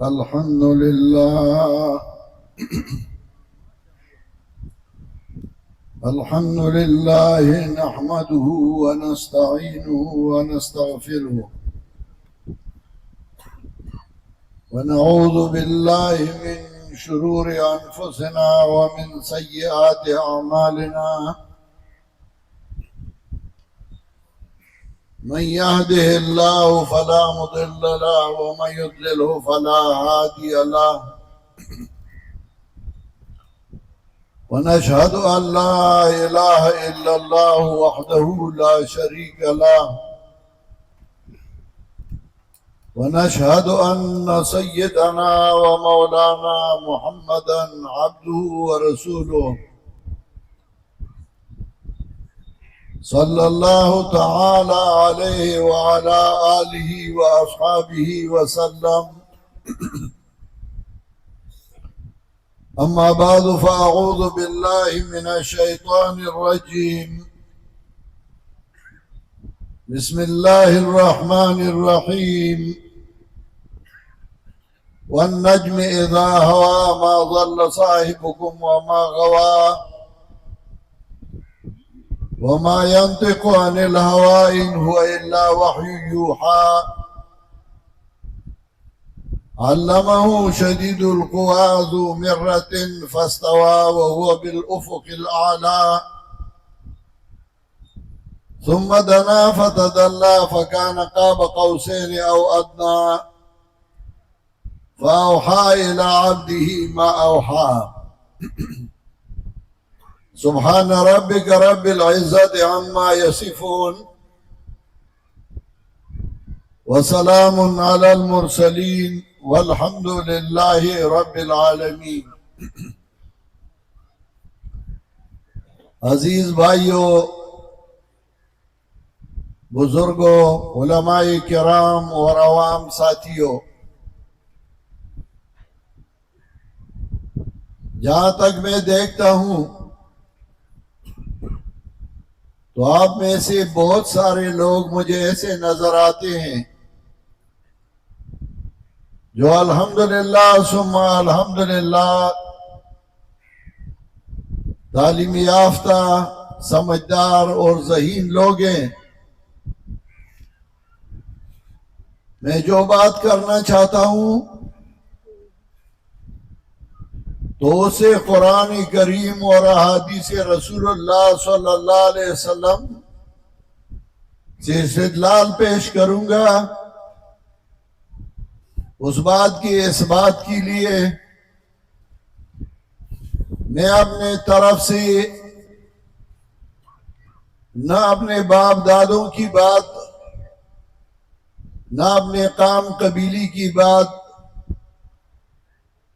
الحمد لله الحمد لله نحمده ونستعينه ونستغفره ونعوذ بالله من شرور أنفسنا ومن سيئات أعمالنا من يهده الله فلا مضل له ومن يضلله فلا هادي له ونشهد أن لا إله إلا الله وحده لا شريك له ونشهد أن سيدنا ومولانا محمدا عبده ورسوله صلى الله تعالى عليه وعلى آله وأصحابه وسلم أما بعد فأعوذ بالله من الشيطان الرجيم بسم الله الرحمن الرحيم والنجم إذا هوى ما ضل صاحبكم وما غوى وما ينطق عن الهوى إن هو إلا وحي يوحى علمه شديد القوى ذو مرة فاستوى وهو بالأفق الأعلى ثم دنا فتدلى فكان قاب قوسين أو أدنى فأوحى إلى عبده ما أوحى سبحان ربك رب العزة عما يصفون وسلام على المرسلين والحمد لله رب العالمين. عزیز بھائیو، بزرگوں، علماء کرام اور عوام ساتھیوں، جہاں تک میں دیکھتا ہوں تو آپ میں سے بہت سارے لوگ مجھے ایسے نظر آتے ہیں جو الحمدللہ ثم الحمدللہ تعلیم یافتہ، سمجھدار اور ذہین لوگ ہیں۔ میں جو بات کرنا چاہتا ہوں تو اسے قرآن کریم اور احادیث رسول اللہ صلی اللہ علیہ وسلم سے استدلال پیش کروں گا، اس بات کی اس بات کے لیے میں اپنے طرف سے نہ اپنے باپ دادوں کی بات، نہ اپنے قام قبیلی کی بات،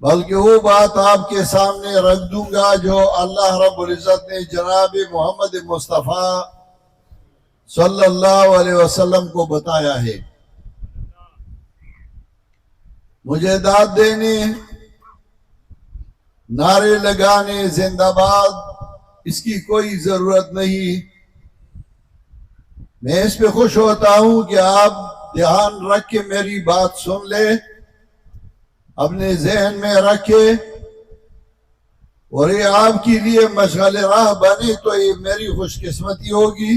بلکہ وہ بات آپ کے سامنے رکھ دوں گا جو اللہ رب العزت نے جناب محمد مصطفیٰ صلی اللہ علیہ وسلم کو بتایا ہے۔ مجھے داد دینے، نعرے لگانے، زندہ باد، اس کی کوئی ضرورت نہیں۔ میں اس پہ خوش ہوتا ہوں کہ آپ دھیان رکھ کے میری بات سن لیں، اپنے ذہن میں رکھے، اور یہ آپ کے لیے مشغل راہ بنے تو یہ میری خوش قسمتی ہوگی۔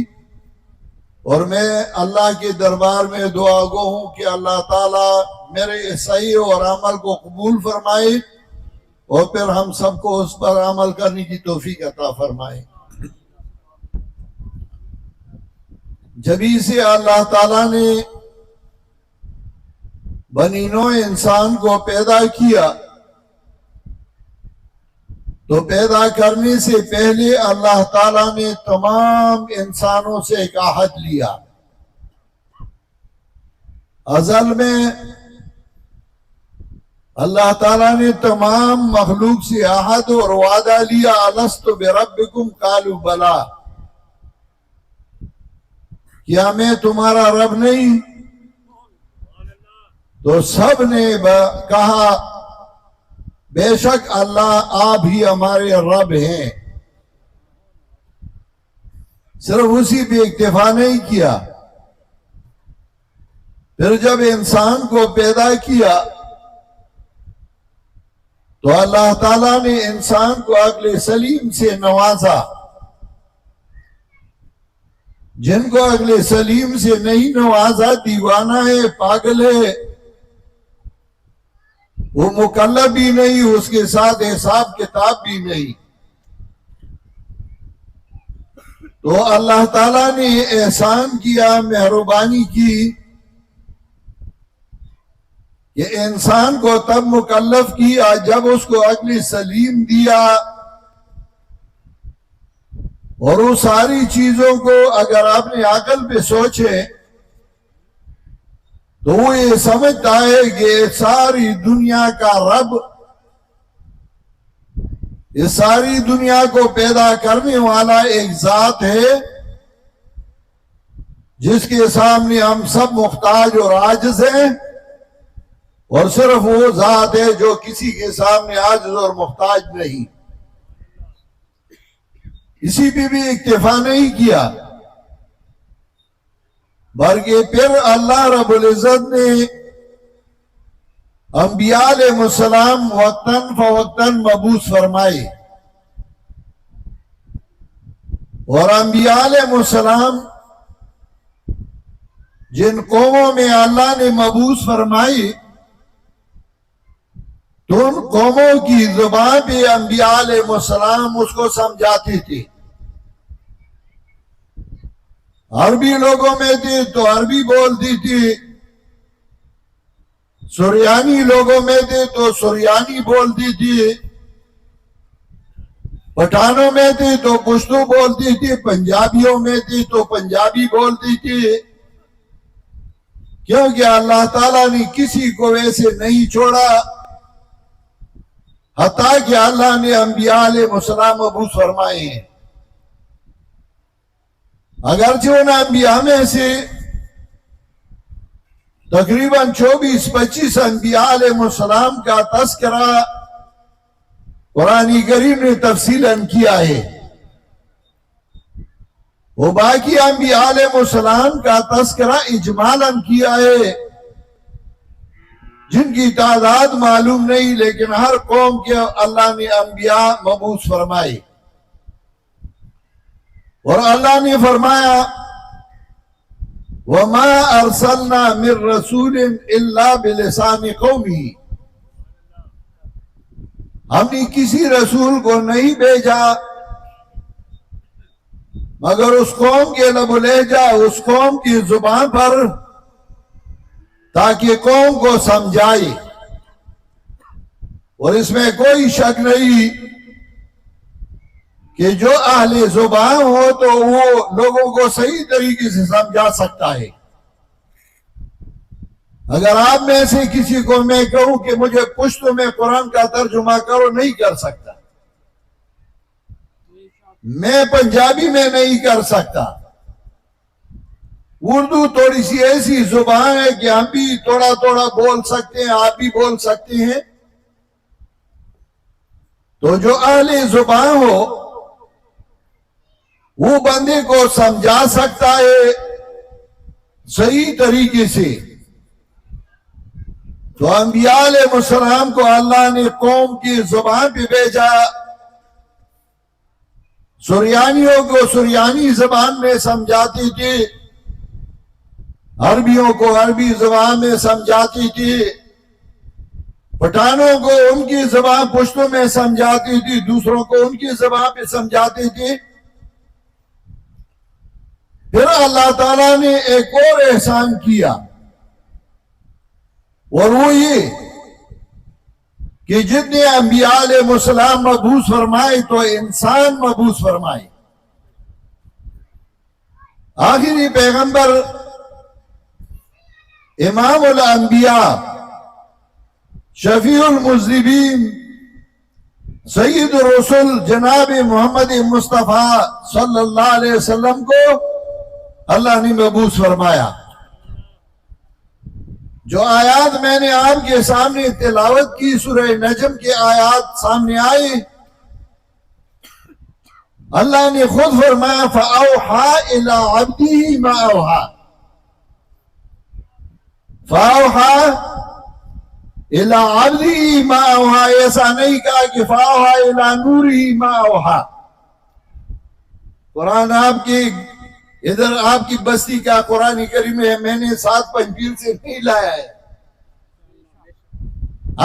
اور میں اللہ کے دربار میں دعا گو ہوں کہ اللہ تعالیٰ میرے اس صحیح اور عمل کو قبول فرمائے اور پھر ہم سب کو اس پر عمل کرنے کی توفیق عطا فرمائے۔ جبھی سے اللہ تعالیٰ نے بنی نوع انسان کو پیدا کیا تو پیدا کرنے سے پہلے اللہ تعالیٰ نے تمام انسانوں سے ایک عہد لیا۔ ازل میں اللہ تعالیٰ نے تمام مخلوق سے عہد اور وعدہ لیا، الست بربکم قالوا بلا، کیا میں تمہارا رب نہیں؟ تو سب نے کہا بے شک اللہ آپ ہی ہمارے رب ہیں۔ صرف اسی پہ اکتفا نہیں کیا، پھر جب انسان کو پیدا کیا تو اللہ تعالیٰ نے انسان کو عقل سلیم سے نوازا. جن کو عقل سلیم سے نہیں نوازا دیوانہ ہے، پاگل ہے، وہ مکلف بھی نہیں، اس کے ساتھ حساب کتاب بھی نہیں. تو اللہ تعالیٰ نے احسان کیا، مہربانی کی کہ انسان کو تب مکلف کیا جب اس کو عقل سلیم دیا. اور وہ ساری چیزوں کو اگر آپ نے عقل پہ سوچے تو وہ یہ سمجھتا ہے کہ ساری دنیا کا رب، اس ساری دنیا کو پیدا کرنے والا ایک ذات ہے جس کے سامنے ہم سب محتاج اور عاجز ہیں، اور صرف وہ ذات ہے جو کسی کے سامنے عاجز اور محتاج نہیں. اسی پہ بھی اکتفا نہیں کیا، بلکہ پھر اللہ رب العزت نے انبیاء علیہ السلام وقتاً فوقتاً مبعوث فرمائے. اور انبیاء علیہ السلام جن قوموں میں اللہ نے مبعوث فرمائی تو ان قوموں کی زبان پہ انبیاء علیہ السلام اس کو سمجھاتے تھے. عربی لوگوں میں تھے تو عربی بولتی تھی، سریانی لوگوں میں تھے تو سریانی بولتی تھی، پٹھانوں میں تھی تو پشتو بولتی تھی، پنجابیوں میں تھی تو پنجابی بولتی تھی. کیونکہ اللہ تعالیٰ نے کسی کو ویسے نہیں چھوڑا، حتیٰ کہ اللہ نے انبیاء علیہ السلام مبعوث فرمائے ہیں. اگرچہ ان انبیاء میں سے تقریباً 24-25 انبیاء علیہ السلام کا تذکرہ قرآن کریم نے تفصیلاً کیا ہے، وہ باقی انبیاء علیہ السلام کا تذکرہ اجمالاً کیا ہے جن کی تعداد معلوم نہیں، لیکن ہر قوم کے اللہ نے انبیاء مبعوث فرمائے. اور اللہ نے فرمایا وَمَا أَرْسَلْنَا مِن رَسُولٍ إِلَّا بِلِسَانِ قَوْمِهِ، ہم نے کسی رسول کو نہیں بھیجا مگر اس قوم کے لب و لہجہ، اس قوم کی زبان پر، تاکہ قوم کو سمجھائے. اور اس میں کوئی شک نہیں کہ جو اہل زبان ہو تو وہ لوگوں کو صحیح طریقے سے سمجھا سکتا ہے. اگر آپ میں سے کسی کو میں کہوں کہ مجھے پشتو میں قرآن کا ترجمہ کرو، نہیں کر سکتا. میں پنجابی میں نہیں کر سکتا. اردو تھوڑی سی ایسی زبان ہے کہ ہم بھی تھوڑا تھوڑا بول سکتے ہیں، آپ بھی بول سکتے ہیں. تو جو اہل زبان ہو وہ بندے کو سمجھا سکتا ہے صحیح طریقے سے. تو انبیاء علیہ السلام کو اللہ نے قوم کی زبان پہ بھیجا. سریانیوں کو سریانی زبان میں سمجھاتی تھی، عربیوں کو عربی زبان میں سمجھاتی تھی، پٹھانوں کو ان کی زبان پشتو میں سمجھاتی تھی، دوسروں کو ان کی زبان پہ سمجھاتی تھی. پھر اللہ تعالیٰ نے ایک اور احسان کیا، اور وہ یہ کہ جتنے انبیاء علیہ السلام مبعوث فرمائے تو انسان مبعوث فرمائے. آخری پیغمبر امام الانبیاء شفیع المذنبین سید الرسل جناب محمد مصطفیٰ صلی اللہ علیہ وسلم کو اللہ نے مبعوث فرمایا. جو آیات میں نے آپ کے سامنے تلاوت کی، سورہ نجم کے آیات سامنے آئی، اللہ نے خود فرمایا فَأَوْحَا إِلَىٰ عَبْدِهِ مَا أَوْحَا. فَأَوْحَا الی عبدی ما اوحا، ایسا نہیں کہا کہ فاوحا الی نورہ ما اوحا۔ قرآن آپ کی ادھر آپ کی بستی کا قرآن کریم ہے، میں نے 7 پنجیل سے نہیں لایا ہے۔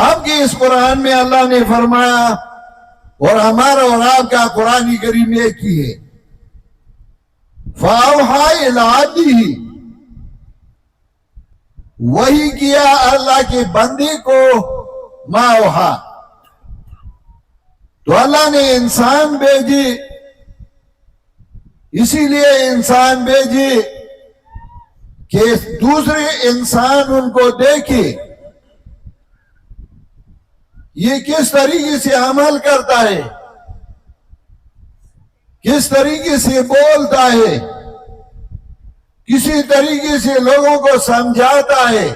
آپ کے اس قرآن میں اللہ نے فرمایا، اور ہمارا اور آپ کا قرآن کریم ایک ہی ہے، فاوحا الی عبدہ، وہی کیا اللہ کے بندے کو ما اوحا۔ تو اللہ نے انسان بھیجے، اسی لیے انسان بھیجے کہ دوسرے انسان ان کو دیکھے یہ کس طریقے سے عمل کرتا ہے، کس طریقے سے بولتا ہے، کسی طریقے سے لوگوں کو سمجھاتا ہے،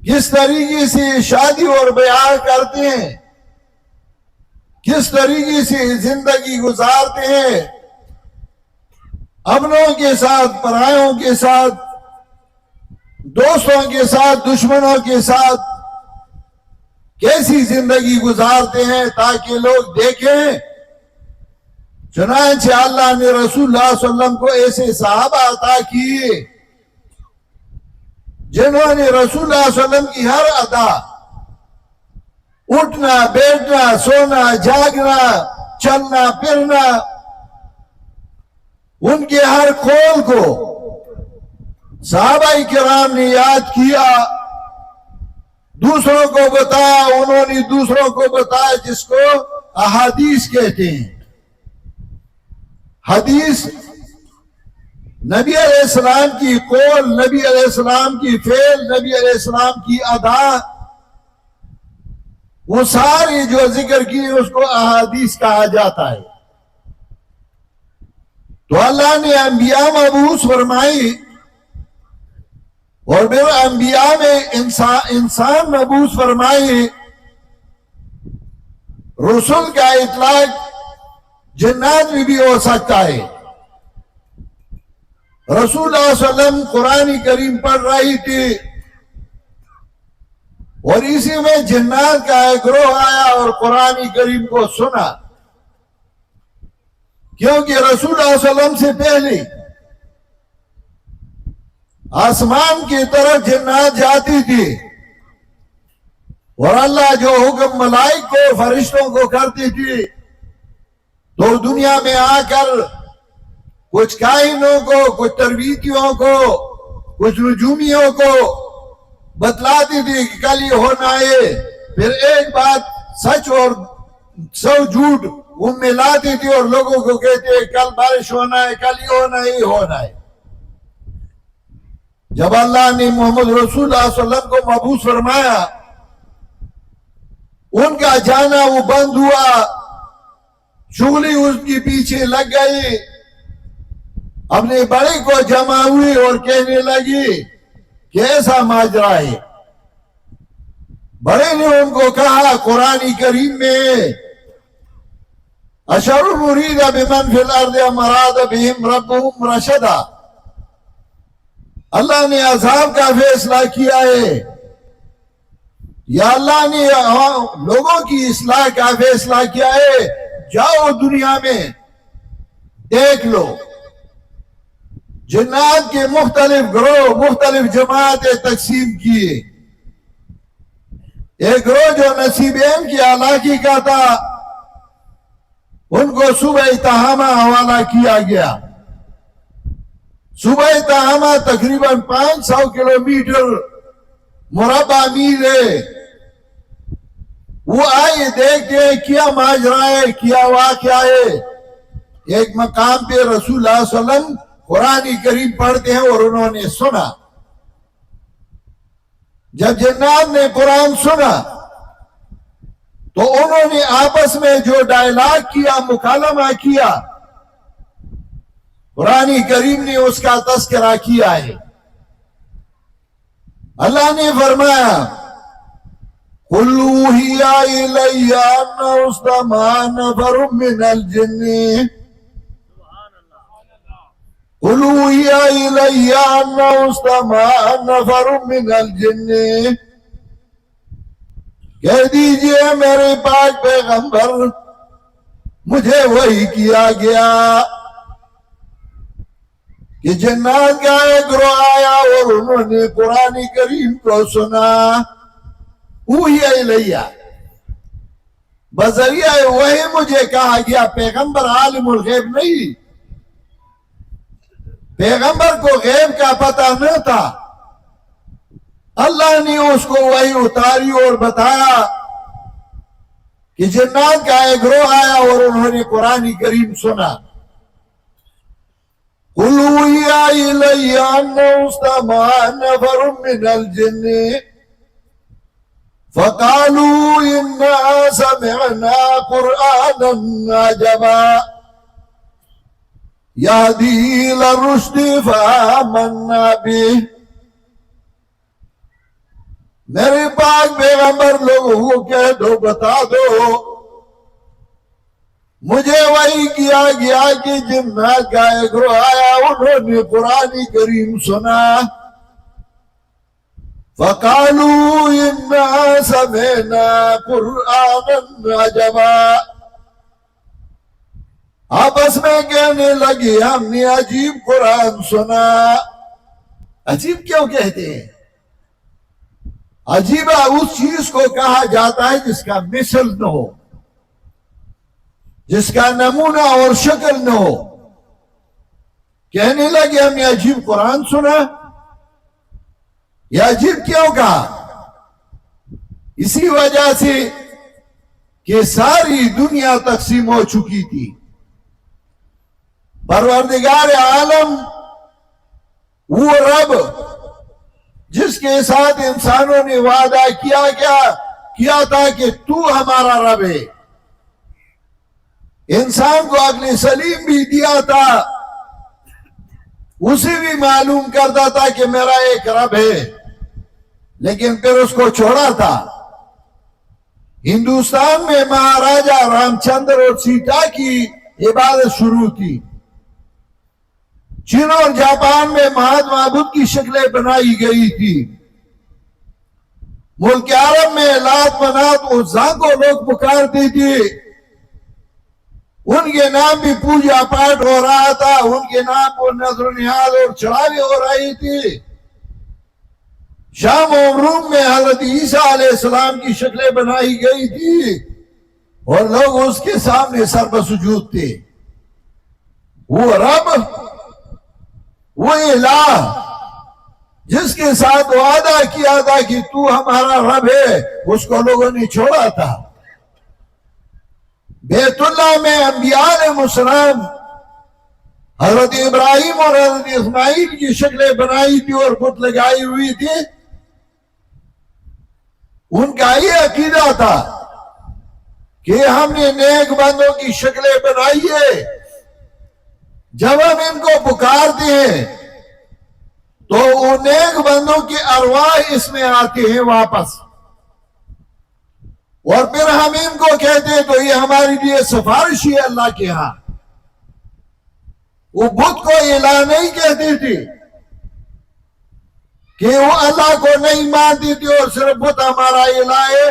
کس طریقے سے شادی اور بیاہ کرتے ہیں، کس طریقے سے زندگی گزارتے ہیں، اپنوں کے ساتھ، پرایوں کے ساتھ، دوستوں کے ساتھ، دشمنوں کے ساتھ کیسی زندگی گزارتے ہیں تاکہ لوگ دیکھیں۔ چنانچہ اللہ نے رسول اللہ صلی اللہ علیہ وسلم کو ایسے صحابہ عطا کیے جنہوں نے رسول اللہ صلی اللہ علیہ وسلم کی ہر ادا، اٹھنا بیٹھنا، سونا جاگنا، چلنا پھرنا، ان کے ہر قول کو صحابہ کرام نے یاد کیا، دوسروں کو بتایا، انہوں نے دوسروں کو بتایا، جس کو احادیث کہتے ہیں۔ حدیث نبی علیہ السلام کی قول، نبی علیہ السلام کی فعل، نبی علیہ السلام کی ادا، وہ ساری جو ذکر کی اس کو احادیث کہا جاتا ہے۔ تو اللہ نے انبیاء مبعوث فرمائی، اور پھر انبیاء میں انسان مبعوث فرمائی۔ رسول کا اطلاق جنات میں بھی ہو سکتا ہے۔ رسول اللہ صلی اللہ علیہ وسلم قرآن کریم پڑھ رہی تھی، اور اسی میں جنات کا ایک گروہ آیا اور قرآن کریم کو سنا، کیونکہ رسول اللہ صلی اللہ علیہ وسلم سے پہلے آسمان کی طرف جنات جاتی تھی، اور اللہ جو حکم ملائک کو، فرشتوں کو کرتی تھی، تو دنیا میں آ کر کچھ کائنوں کو، کچھ تربیتیوں کو، کچھ نجومیوں کو بتلاتی تھی کہ کل یہ ہونا ہے، پھر ایک بات سچ اور 100 جھوٹ ان میں لاتی تھی، اور لوگوں کو کہتے ہیں کل بارش ہونا ہے، کل یہ ہونا ہے، یہ ہونا ہے۔ جب اللہ نے محمد رسول اللہ صلی اللہ علیہ وسلم کو مبعوث فرمایا، ان کا جانا وہ بند ہوا، شغلی اس کے پیچھے لگ گئی، اپنے بڑے کو جمع ہوئی اور کہنے لگی کہ ایسا ماجرا ہے۔ بڑے نے ان کو کہا قرآن کریم میں اشر مرید بمن فی الارض مراد بہم ربہم رشدا، اللہ نے عذاب کا فیصلہ کیا ہے، یا اللہ نے لوگوں کی اصلاح کا فیصلہ کیا ہے۔ جاؤ دنیا میں دیکھ لو، جنات کے مختلف گروہ، مختلف جماعتیں تقسیم کیے۔ ایک گروہ جو نصیبین کی علاقی کا تھا، ان کو صوبہ تہامہ حوالہ کیا گیا۔ صوبہ تہامہ تقریباً 500 کلومیٹر مربع میل ہے۔ وہ آئے دیکھتے ہیں کیا ماجرا ہے، کیا واقعہ ہے۔ ایک مقام پہ رسول اللہ صلی اللہ علیہ وسلم قرآن کریم پڑھتے ہیں، اور انہوں نے سنا۔ جب جنات نے قرآن سنا تو انہوں نے آپس میں جو ڈائلاگ کیا، مکالمہ کیا، قرآن کریم نے اس کا تذکرہ کیا ہے۔ اللہ نے فرمایا قُلْ أُوحِيَ إِلَيَّ أَنَّهُ اسْتَمَعَ نَفَرٌ مِّنَ الْجِنِّ قُلْ أُوحِيَ إِلَيَّ أَنَّهُ اسْتَمَعَ نَفَرٌ مِّنَ الْجِنِّ کہہ دیجئے میرے پاک پیغمبر مجھے وحی کیا گیا کہ جنات کا ایک گروہ آیا اور انہوں نے قرآن کریم کو سنا. اوحی الیہ، بذریعہ وحی مجھے کہا گیا. پیغمبر عالم الغیب نہیں، پیغمبر کو غیب کا پتہ نہ تھا. اللہ نے اس کو وحی اتاری اور بتایا کہ جنات کا ایک گروہ آیا اور انہوں نے قرآن کریم سنا. قُلْ أُوحِيَ إِلَيَّ أَنَّهُ اسْتَمَعَ نَفَرٌ مِّنَ الْجِنِّ فَقَالُوا إِنَّا سَمِعْنَا قُرْآنًا عَجَبًا يَهْدِي إِلَى الرُّشْدِ فَآمَنَّا بِهِ. میرے پاک پیغمبر لوگوں کو کہہ دو، بتا دو، مجھے وحی کیا گیا کہ جنات کا ایک گروہ آیا، انہوں نے قرآن کریم سنا. فَقَالُوا إِنَّا سَمِعْنَا قُرْآنًا عَجَبًا، آپس میں کہنے لگے ہم نے عجیب قرآن سنا. عجیب کیوں کہتے ہیں؟ عجیبہ اس چیز کو کہا جاتا ہے جس کا مثل نہ ہو، جس کا نمونہ اور شکل نہ ہو. کہنے لگے ہم نے عجیب قرآن سنا. یہ عجیب کیوں کہا؟ اسی وجہ سے کہ ساری دنیا تقسیم ہو چکی تھی. پروردگار عالم وہ رب جس کے ساتھ انسانوں نے وعدہ کیا تھا کہ تو ہمارا رب ہے. انسان کو عقل سلیم بھی دیا تھا، اسے بھی معلوم کرتا تھا کہ میرا ایک رب ہے، لیکن پھر اس کو چھوڑا تھا. ہندوستان میں مہاراجا رام چندر اور سیتا کی عبادت شروع تھی. چین اور جاپان میں مہاتما بدھ کی شکلیں بنائی گئی تھی. ملک عرب میں لات منات عزا کو لوگ پکارتے تھے، ان کے نام بھی پوجا پاٹ ہو رہا تھا، ان کے نام پر نذر و نیاز اور چڑھاوے ہو رہی تھی. شام و روم میں حضرت عیسیٰ علیہ السلام کی شکلیں بنائی گئی تھی اور لوگ اس کے سامنے سر بسجود تھے. وہ رب، وہ الہ جس کے ساتھ وعدہ کیا تھا کہ تو ہمارا رب ہے، اس کو لوگوں نے چھوڑا تھا. بیت اللہ میں انبیاء علیہ السلام حضرت ابراہیم اور حضرت اسماعیل کی شکلیں بنائی تھی اور بت لگائی ہوئی تھی. ان کا یہ عقیدہ تھا کہ ہم نے نیک بندوں کی شکلیں بنائی ہے، جب ہم ان کو پکارتے ہیں تو ان نیک بندوں کی ارواح اس میں آتے ہیں واپس، اور پھر ہم ان کو کہتے ہیں تو یہ ہمارے لیے سفارشی ہے اللہ کے ہاں. وہ بت کو الہ نہیں کہتے تھے کہ وہ اللہ کو نہیں مانتی تھی اور صرف بت ہمارا الہ ہے.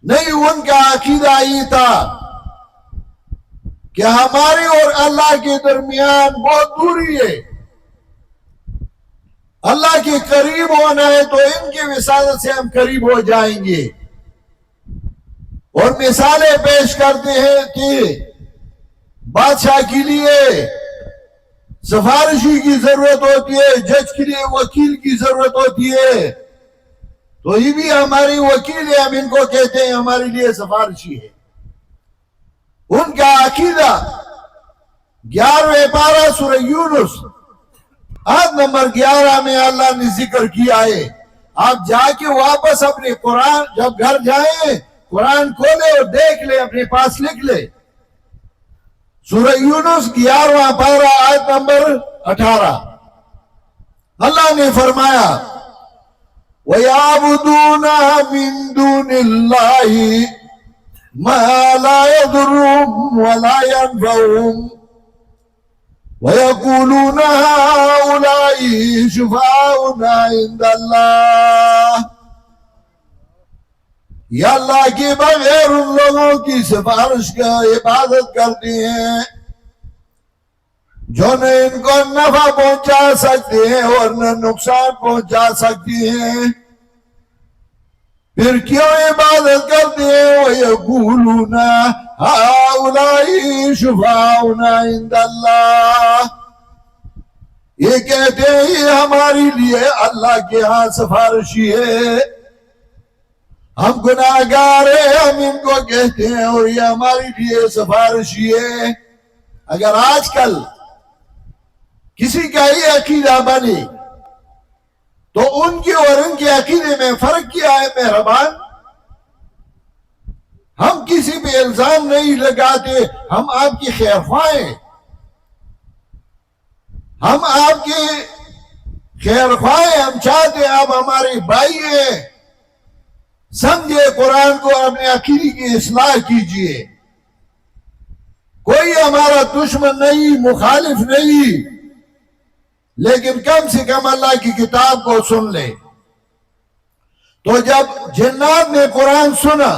نہیں، ان کا عقیدہ یہ تھا کہ ہمارے اور اللہ کے درمیان بہت دوری ہے. اللہ کے قریب ہونا ہے تو ان کی وساطت سے ہم قریب ہو جائیں گے. اور مثالیں پیش کرتے ہیں کہ بادشاہ کے لیے سفارشی کی ضرورت ہوتی ہے، جج کے لیے وکیل کی ضرورت ہوتی ہے، تو یہ بھی ہماری وکیل ہے، ہم ان کو کہتے ہیں ہمارے لیے سفارشی ہے. ان کا عقیدہ 11ویں پارہ سورہ یونس آیت نمبر 11 میں اللہ نے ذکر کیا ہے. آپ جا کے واپس اپنے قرآن جب گھر جائیں قرآن کھولے اور دیکھ لے، اپنے پاس لکھ لے. سورہ یونس 11واں پارہ آیت نمبر 18 اللہ نے فرمایا وَيَعْبُدُونَ مِن دُونِ اللَّهِ مَا لَا يَضُرُّهُمْ وَلَا يَنفَعُهُمْ وَيَقُولُونَ هَؤُلَاءِ شُفَعَاؤُنَا عِندَ اللَّهِ یا اللہ کے بغیر ان لوگوں کی سفارش کا عبادت کرتے ہیں جو نہ ان کو نفع پہنچا سکتے ہیں اور نہ نقصان پہنچا سکتے ہیں، پھر کیوں عبادت کرتے ہیں؟ وَيَقُولُونَ هَؤُلَاءِ شُفَعَاؤُنَا عِندَ اللَّهِ، یہ کہتے ہیں یہ ہمارے لیے اللہ کے ہاں سفارشی ہے، ہم گناہگار ہیں، ہم ان کو کہتے ہیں اور یہ ہمارے لیے سفارشی ہے۔ اگر آج کل کسی کا یہ عقیدہ بنے تو ان کے اور ان کے عقیدے میں فرق کیا ہے مہربان؟ ہم کسی پہ الزام نہیں لگاتے، ہم آپ کی خیر خواہ ہیں، ہم آپ کے خیر خواہ ہیں، ہم چاہتے ہیں آپ ہمارے بھائی ہیں، سمجھے قرآن کو، اپنے عقیدے کی اصلاح کیجئے، کوئی ہمارا دشمن نہیں، مخالف نہیں، لیکن کم سے کم اللہ کی کتاب کو سن لے۔ تو جب جنات نے قرآن سنا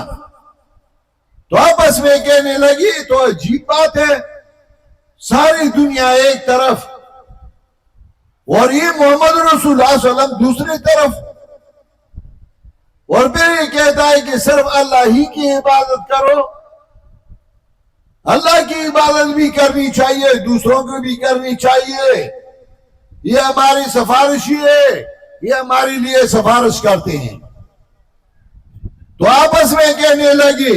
تو آپس میں کہنے لگی تو عجیب بات ہے، ساری دنیا ایک طرف اور یہ محمد رسول اللہ صلی اللہ علیہ وسلم دوسری طرف، اور پھر یہ کہتا ہے کہ صرف اللہ ہی کی عبادت کرو۔ اللہ کی عبادت بھی کرنی چاہیے، دوسروں کو بھی کرنی چاہیے، یہ ہماری سفارشی ہے، یہ ہمارے لیے سفارش کرتے ہیں۔ تو آپس میں کہنے لگے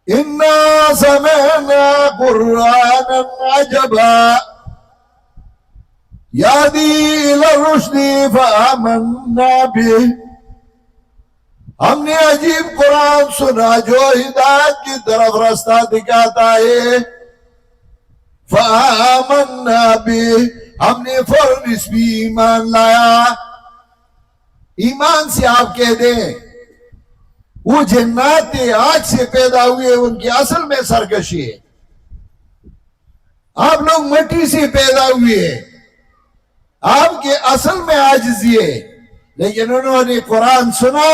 اِنَّا سَمِعْنَا قُرْآنًا عَجَبًا يَهْدِي إِلَى الرُّشْدِ فَآمَنَّا بِهِ، ہم نے عجیب قرآن سنا جو ہدایت کی طرف راستہ دکھاتا ہے، فَآمَنَّا بِهِ، ہم نے فوراً اس بھی ایمان لایا۔ ایمان سے آپ کہہ دیں وہ جنات آج سے پیدا ہوئے، ان کی اصل میں سرکشی ہے، آپ لوگ مٹی سے پیدا ہوئے، آپ کے اصل میں عاجزی ہے، لیکن انہوں نے قرآن سنا،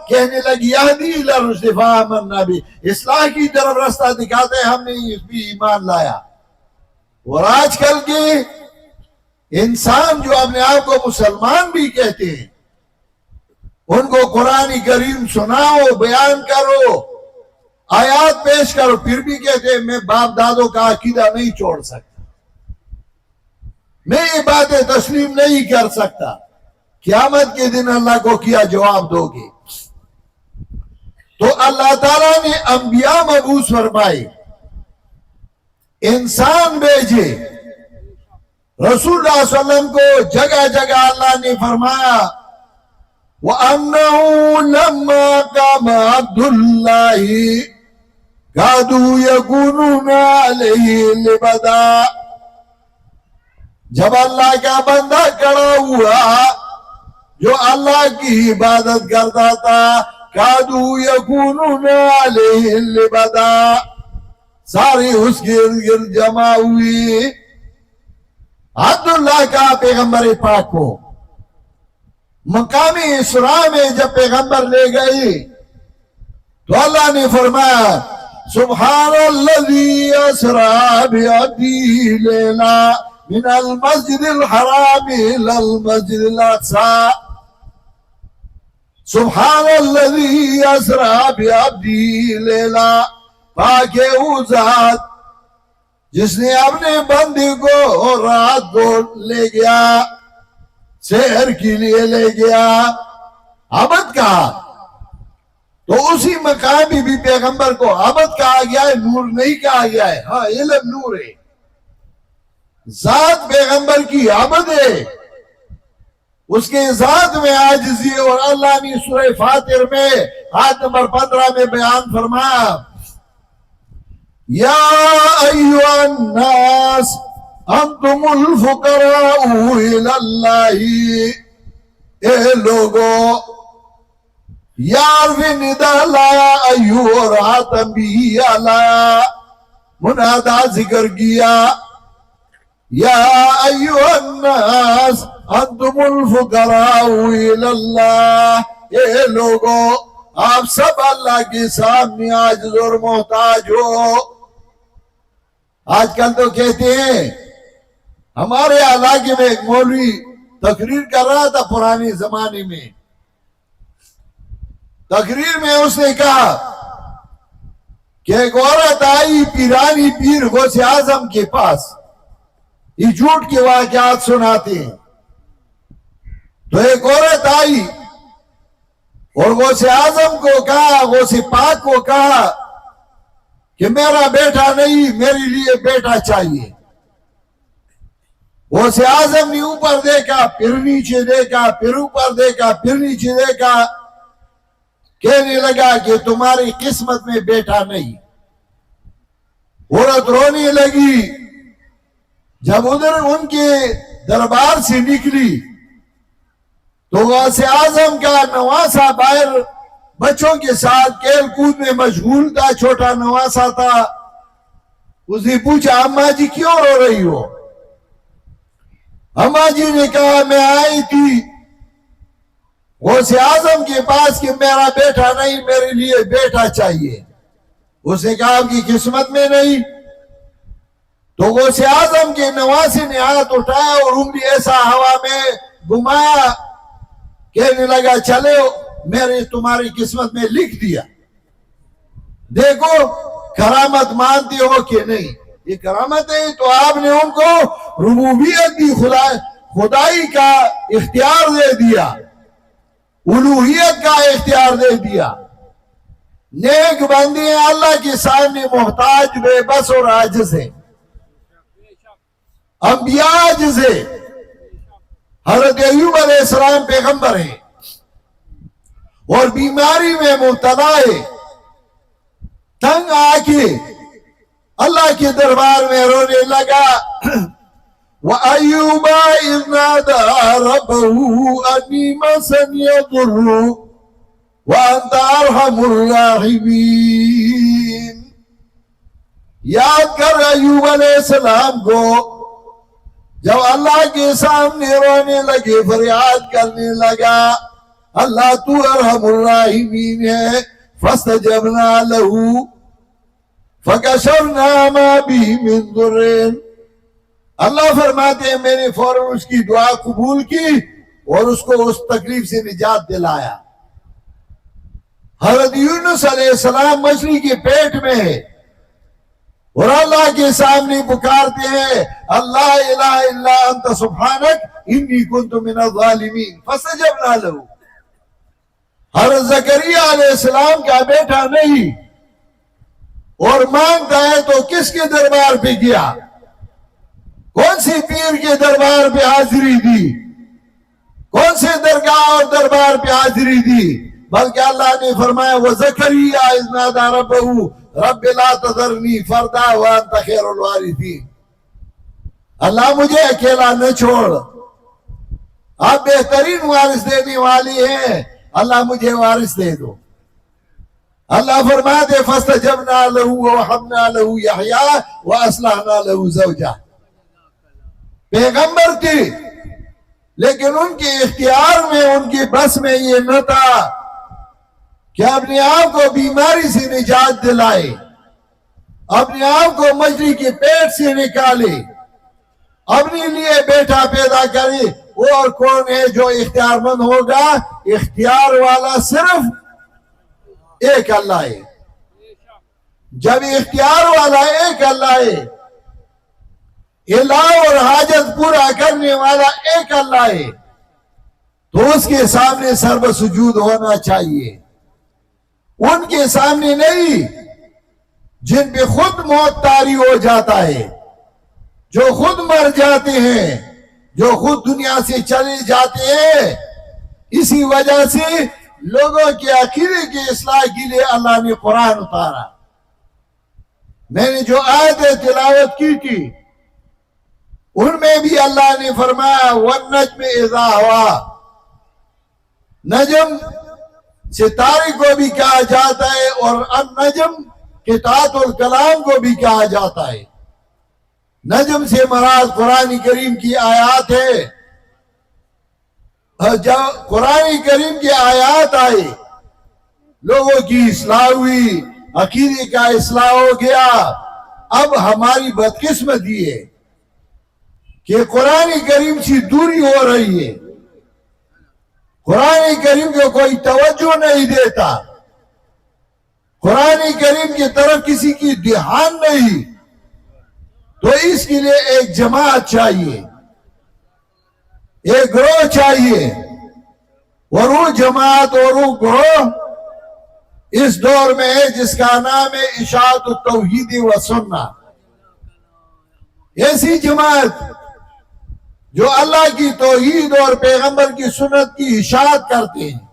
کہنے لگی یہدی الی الرشد فآمنا بہ، اصلاح کی طرف راستہ دکھاتے ہیں، ہم نے اس بھی ایمان لایا۔ اور آج کل کے انسان جو اپنے آپ کو مسلمان بھی کہتے ہیں، ان کو قرآن کریم سناؤ، بیان کرو، آیات پیش کرو، پھر بھی کہتے ہیں میں باپ دادوں کا عقیدہ نہیں چھوڑ سکتا، میں یہ باتیں تسلیم نہیں کر سکتا۔ قیامت کے دن اللہ کو کیا جواب دو گے؟ تو اللہ تعالیٰ نے انبیاء مبعوث فرمائے، انسان بھیجے، رسول اللہ صلی اللہ علیہ وسلم کو جگہ جگہ اللہ نے فرمایا وَأَنَّهُ لَمَّا قَامَ عَبْدُ اللَّهِ كَادُوا يَكُونُونَ عَلَيْهِ لِبَدًا، جب اللہ کا بندہ کھڑا ہوا جو اللہ کی عبادت کرتا تھا، كَادُوا يَكُونُونَ عَلَيْهِ لِبَدًا، سارے اس کے ارد جمع ہوئی۔ عبداللہ کا پیغمبر پاک کو مقام اسراء میں جب پیغمبر لے گئی تو اللہ نے فرمایا سبحان الذی اسریٰ بعبدہ لیلا من المسجد الحرام الى المسجد الاقصی، سبحان الذی اسریٰ بعبدہ لیلا، پاک ہے وہ ذات جس نے اپنے بندے کو رات کو لے گیا، سحر کے لیے لے گیا، عبد کہا۔ تو اسی مقام بھی پیغمبر کو عبد کہا گیا ہے، نور نہیں کہا گیا ہے۔ ہاں علم نور ہے، ذات پیغمبر کی عبد ہے، اس کے ذات میں عاجزی ہے۔ اور اللہ نے سورہ فاطر میں آیت نمبر 15 میں بیان فرمایا یا ایھا الناس انتم الفقراء الی اللہ، اے لوگو، یار بھی ندا لایا، ایو اور آتم بھی لایا، منادہ ذکر کیا یا ایھا الناس انتم الفقراء الی اللہ، اے لوگو آپ سب اللہ کے سامنے عاجز اور محتاج ہو. آج کل تو کہتے ہیں، ہمارے علاقے میں ایک مولوی تقریر کر رہا تھا پرانے زمانے میں. تقریر میں اس نے کہا کہ ایک عورت آئی پیرانی پیر غوث اعظم کے پاس، یہ جھوٹ کے واقعات سناتے ہیں. تو ایک عورت آئی اور غوث اعظم کو کہا، غوث پاک کو کہا کہ میرا بیٹا نہیں، میرے لیے بیٹا چاہیے. غوث اعظم نے اوپر دیکھا، پھر نیچے دیکھا، پھر اوپر دیکھا، پھر نیچے دیکھا. کہنے لگا کہ تمہاری قسمت میں بیٹا نہیں. عورت رونے لگی. جب ادھر ان کے دربار سے نکلی تو غوث اعظم کا نواسا باہر بچوں کے ساتھ کھیل کود میں مشغول تھا، چھوٹا نواسا تھا. اس نے پوچھا، اماں جی کیوں رو رہی ہو؟ اماں جی نے کہا، میں آئی تھی غوث اعظم کے پاس کہ میرا بیٹا نہیں، میرے لیے بیٹا چاہیے. اس نے کہا، آپ کی قسمت میں نہیں. تو غوث اعظم کے نواسے نے ہاتھ اٹھایا اور انگلی ایسا ہوا میں گھمایا، کہنے لگا چلے میرے تمہاری قسمت میں لکھ دیا. دیکھو کرامت مانتے ہو کہ نہیں؟ یہ کرامت ہے. تو آپ نے ان کو ربوبیت کی خدائی کا اختیار دے دیا، الوہیت کا اختیار دے دیا. نیک بندے اللہ کے سامنے محتاج، بے بس اور عاجز ہیں. انبیاء عاجز ہیں. حضرت ایوب علیہ السلام پیغمبر ہیں اور بیماری میں مبتلا ہے. تنگ آ کے اللہ کے دربار میں رونے لگا. وَأَيُّوبَ إِذْ نَادَىٰ رَبَّهُ أَنِّي مَسَّنِيَ الضُّرُّ وَأَنْتَ أَرْحَمُ الرَّاحِمِينَ. یاد کر ایوب علیہ السلام کو جب اللہ کے سامنے رونے لگے، فریاد کرنے لگا. اللہ تو ارحم الراحمین ہے. فاستجبنا له فکشفنا ما به من ضر. اللہ فرماتے ہیں میں نے فوراً اس کی دعا قبول کی اور اس کو اس تکلیف سے نجات دلایا. حضرت یونس علیہ السلام مچھلی کے پیٹ میں ہے اور اللہ کے سامنے پکارتے ہیں، اللہ الہ الا انت سبحانک انی کنت من الظالمین. فاستجبنا له. حضرت زکریا علیہ السلام کا بیٹا نہیں اور مانگتا ہے تو کس کے دربار پہ گیا؟ کون سی پیر کے دربار پہ حاضری دی؟ کون سے درگاہ اور دربار پہ حاضری دی؟ بلکہ اللہ نے فرمایا، وَزَكَرِيَّا إِذْ نَادَىٰ رَبَّهُ رَبِّ لَا تَذَرْنِي فَرْدًا وَأَنْتَ خَيْرُ الْوَارِثِينَ. اللہ مجھے اکیلا نہ چھوڑ، آپ بہترین وارث دینے والی ہیں، اللہ مجھے وارث دے دو. اللہ فرماتے فاستجبنا له ووهبنا له يحيى واصلحنا له زوجه. پیغمبر تھی لیکن ان کے اختیار میں، ان کی بس میں یہ نہ تھا کہ اپنے آپ کو بیماری سے نجات دلائے، اپنے آپ کو مچھلی کے پیٹ سے نکالے، اپنے لیے بیٹا پیدا کرے. اور کون ہے جو اختیار مند ہوگا؟ اختیار والا صرف ایک اللہ ہے. جب اختیار والا ایک اللہ ہے، الہ اور حاجت پورا کرنے والا ایک اللہ ہے، تو اس کے سامنے سرب سجود ہونا چاہیے. ان کے سامنے نہیں جن پہ خود موت طاری ہو جاتا ہے، جو خود مر جاتے ہیں، جو خود دنیا سے چلے جاتے ہیں. اسی وجہ سے لوگوں کے عقیدے کی اصلاح کے لیے اللہ نے قرآن اتارا. میں نے جو آیتیں تلاوت کی تھی ان میں بھی اللہ نے فرمایا وَالنَّجْمِ إِذَا هَوَىٰ. نجم ستارے کو بھی کہا جاتا ہے اور النجم قطعۃ الکلام کو بھی کہا جاتا ہے. نجم سے مراد قرآن کریم کی آیات ہے. جب قرآن کریم کی آیات آئے لوگوں کی اصلاح ہوئی، عقیدے کا اصلاح ہو گیا۔ اب ہماری بدقسمتی ہے کہ قرآن کریم سے دوری ہو رہی ہے، قرآن کریم کو کوئی توجہ نہیں دیتا، قرآن کریم کی طرف کسی کی دھیان نہیں۔ تو اس کے لیے ایک جماعت چاہیے، ایک گروہ چاہیے، اور وہ جماعت اور وہ گروہ اس دور میں ہے جس کا نام ہے اشاعت التوحید و سنہ۔ ایسی جماعت جو اللہ کی توحید اور پیغمبر کی سنت کی اشاعت کرتے ہیں،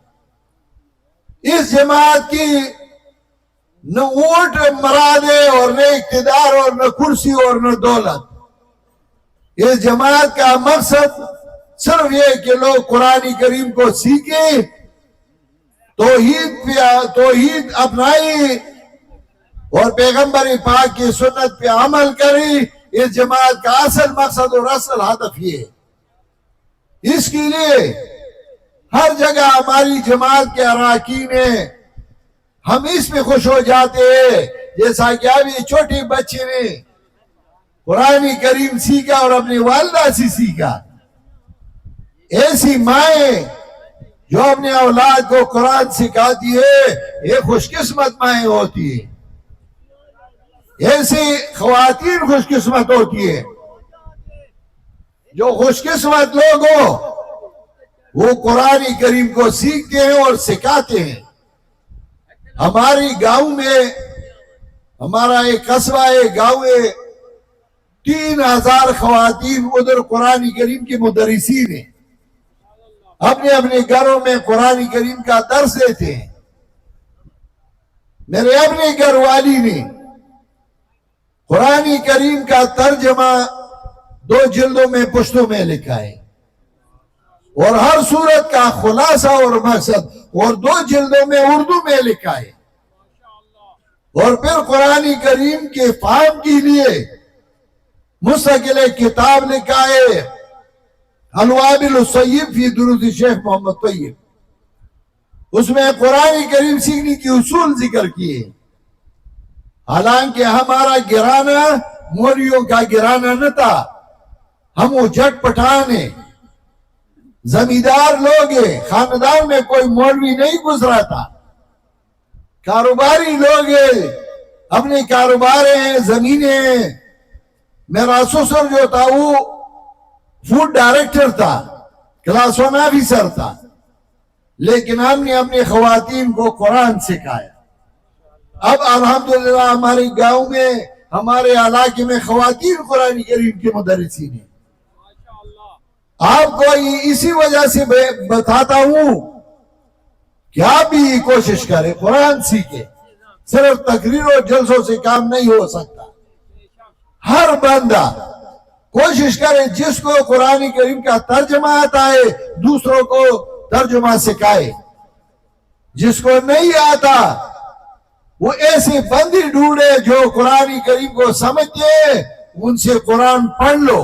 اس جماعت کی نہ ووٹ مراد ہے اور نہ اقتدار اور نہ کرسی اور نہ دولت۔ اس جماعت کا مقصد صرف یہ کہ لوگ قرآن کریم کو سیکھیں، توحید اپنائیں اور پیغمبر پاک کی سنت پہ عمل کریں۔ اس جماعت کا اصل مقصد اور اصل ہدف یہ ہے۔ اس کے لیے ہر جگہ ہماری جماعت کے اراکین ہیں، ہم اس میں خوش ہو جاتے ہیں، جیسا کہ ابھی چھوٹے بچے نے قرآن کریم سیکھا اور اپنی والدہ سے سیکھا۔ ایسی مائیں جو اپنے اولاد کو قرآن سکھاتی ہے، یہ خوش قسمت مائیں ہوتی ہیں، ایسی خواتین خوش قسمت ہوتی ہے۔ جو خوش قسمت لوگ ہو وہ قرآن کریم کو سیکھتے ہیں اور سکھاتے ہیں۔ ہماری گاؤں میں، ہمارا ایک قصبہ ہے، گاؤں ہے، 3000 خواتین ادھر قرآن کریم کی مدرسین ہیں، اپنے اپنے گھروں میں قرآن کریم کا درس دیتے ہیں۔ میرے اپنے گھر والی نے قرآن کریم کا ترجمہ 2 جلدوں میں پشتوں میں لکھا ہے، اور ہر سورت کا خلاصہ اور مقصد اور 2 جلدوں میں اردو میں لکھا ہے، اور پھر قرآن کریم کے فہم کے لیے مستقل کتاب لکھا ہے، الوابل الصیب فی دروس شیخ محمد طیب۔ اس میں قرآن کریم سیکھنے کی اصول ذکر کیے۔ حالانکہ ہمارا گرانہ مولیوں کا گرانہ نہ تھا، ہم وہ جٹ پٹھان ہیں، زمیندار لوگ ہیں، خاندان میں کوئی مولوی نہیں گزرا تھا، کاروباری لوگ ہیں، اپنے کاروبار ہیں، زمینیں ہیں۔ میرا سسر جو تھا وہ فوڈ ڈائریکٹر تھا، کلاس 1 آفیسر تھا، لیکن ہم نے اپنے خواتین کو قرآن سکھایا۔ اب الحمدللہ ہمارے گاؤں میں، ہمارے علاقے میں خواتین قرآن کریم کی مدرسین ہیں۔ آپ کو اسی وجہ سے بتاتا ہوں کہ آپ بھی کوشش کریں، قرآن سیکھیں۔ صرف تقریر و جلسوں سے کام نہیں ہو سکتا۔ ہر بندہ کوشش کرے جس کو قرآن کریم کا ترجمہ آتا ہے دوسروں کو ترجمہ سکھائے، جس کو نہیں آتا وہ ایسے بندی ڈھونڈے جو قرآن کریم کو سمجھتے ہیں، ان سے قرآن پڑھ لو،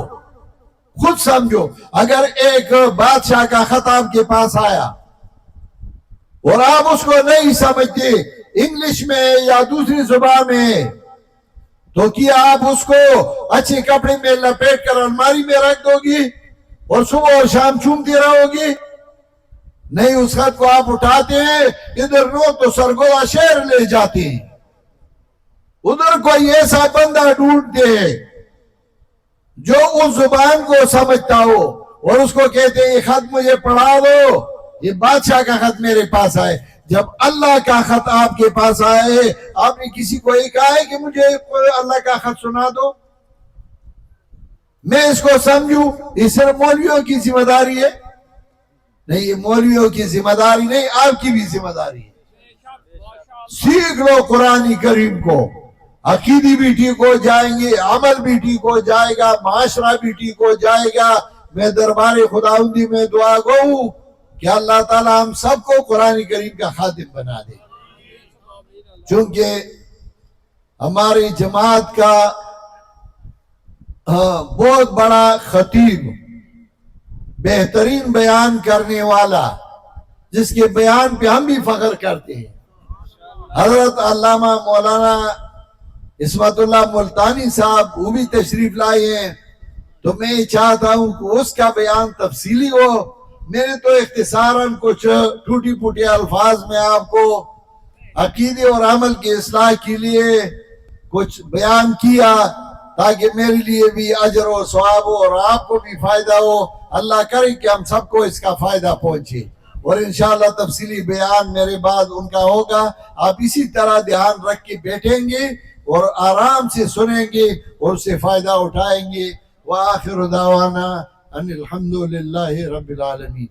خود سمجھو۔ اگر ایک بادشاہ کا خط آپ کے پاس آیا اور آپ اس کو نہیں سمجھتے، انگلش میں یا دوسری زبان میں، تو کیا آپ اس کو اچھے کپڑے میں لپیٹ کر الماری میں رکھ دو گی اور صبح اور شام چومتی رہو گی؟ نہیں، اس خط کو آپ اٹھاتے ہیں، ادھر نو تو سرگودا شہر لے جاتے ہیں، ادھر کوئی ایسا بندہ ڈھونڈتے ہیں جو اس زبان کو سمجھتا ہو، اور اس کو کہتے ہیں یہ خط مجھے پڑھا دو، یہ بادشاہ کا خط میرے پاس آئے۔ جب اللہ کا خط آپ کے پاس آئے، آپ نے کسی کو یہ کہا ہے کہ مجھے اللہ کا خط سنا دو، میں اس کو سمجھوں؟ یہ صرف مولویوں کی ذمہ داری ہے؟ نہیں، یہ مولویوں کی ذمہ داری نہیں، آپ کی بھی ذمہ داری ہے۔ سیکھ لو قرآن کریم کو، عقیدی بھی ٹھیک ہو جائیں گے، عمل بھی ٹھیک ہو جائے گا، معاشرہ بھی ٹھیک ہو جائے گا۔ میں دربار خداوندی میں دعا گو ہوں کہ اللہ تعالی ہم سب کو قرآن کریم کا خادم بنا دے، چونکہ ہماری جماعت کا بہت بڑا خطیب، بہترین بیان کرنے والا، جس کے بیان پہ ہم بھی فخر کرتے ہیں، حضرت علامہ مولانا عصمت اللہ ملتانی صاحب وہ بھی تشریف لائے ہیں، تو میں چاہتا ہوں کہ اس کا بیان تفصیلی ہو. میں نے تو اختصاراً کچھ ٹوٹی پھوٹی الفاظ میں آپ کو عقیدے اور عمل کی اصلاح کے لیے کچھ بیان کیا، تاکہ میرے لیے بھی اجر و ثواب ہو اور آپ کو بھی فائدہ ہو. اللہ کرے کہ ہم سب کو اس کا فائدہ پہنچے، اور انشاءاللہ تفصیلی بیان میرے بعد ان کا ہوگا. آپ اسی طرح دھیان رکھ کے بیٹھیں گے اور آرام سے سنیں گے اور اس سے فائدہ اٹھائیں گے. وآخر دعوانا ان الحمد للہ رب العالمین.